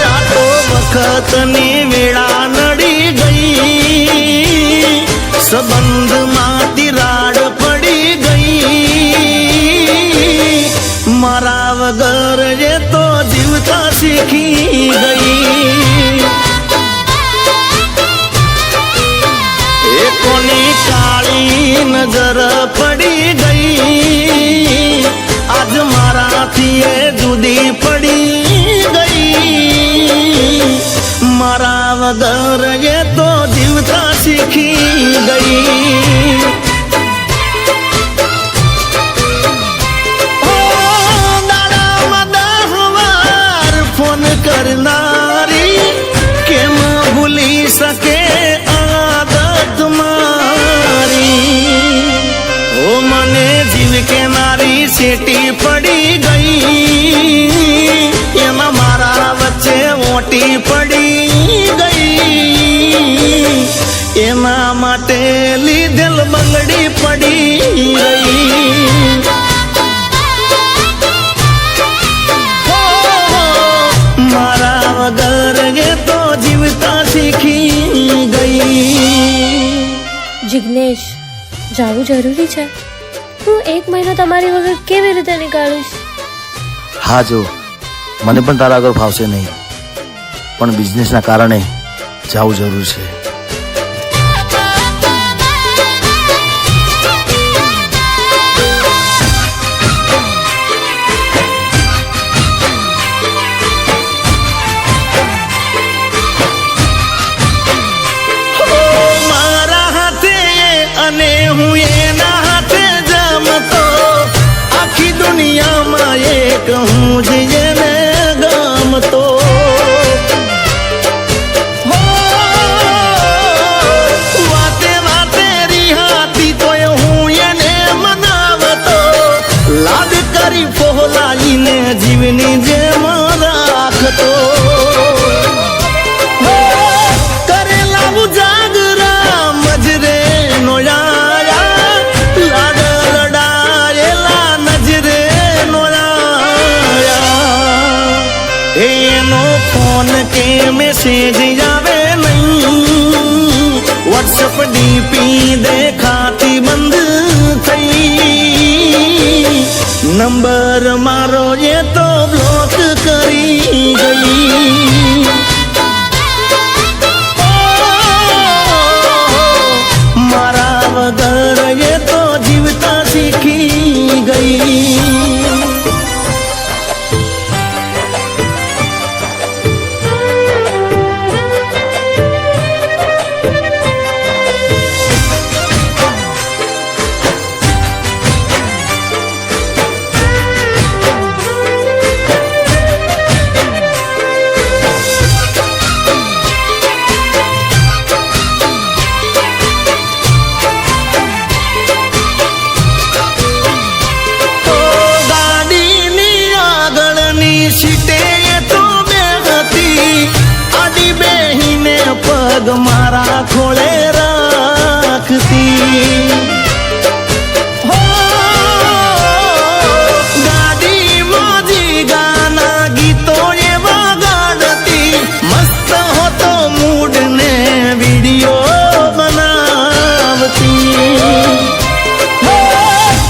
આ તો વખતની વેળા નડી ગઈ, સંબંધમાં તિરાડ પડી ગઈ, મારા વગર એ તો જીવતા શીખી ગઈ। એ કોની કાળી નજર પડી ગઈ, આજ મારાથી એ જુદી પડી ગઈ, મારા વગર એ તો જીવતા શીખી ગઈ। ફોન કરનારી કેમ ભૂલી શકે આદત મારી, ઓ મને જીવ કેનારી સેટી પડી ગઈ, એમાં મારા વચ્ચે મોટી પડી ગઈ, એના માટે લીધેલ બંગડી પડી ગઈ। તો જીવતા શીખી ગઈ। જિગ્નેશ, જાવું જરૂરી છે? હું 1 મહિનો તમારી વગર કેવી રીતે નીકાળીશ? હા, જો મને પણ તારા આગળ ફાવશે નહીં, પણ બિઝનેસના કારણે જાવું જરૂર છે। અને હું એના હાથે જમતો, આખી દુનિયામાં એક હું જ એને ગમતો। વાતે વાતે રિહાતી તોય હું એને મનાવતો, લાડ કરી ફોલાઈને જીવની જેમ રાખતો। કરેલા ઉજાગરા મજરે ફોન કે મેસેજ આવે નહીં, વોટ્સઅપ ડીપી દેખાતી બંધ થઈ, નંબર મારો એ તો બ્લોક કરી ગઈ। મારા વગર એ તો જીવતા શીખી ગઈ। પગ મારા ખોળ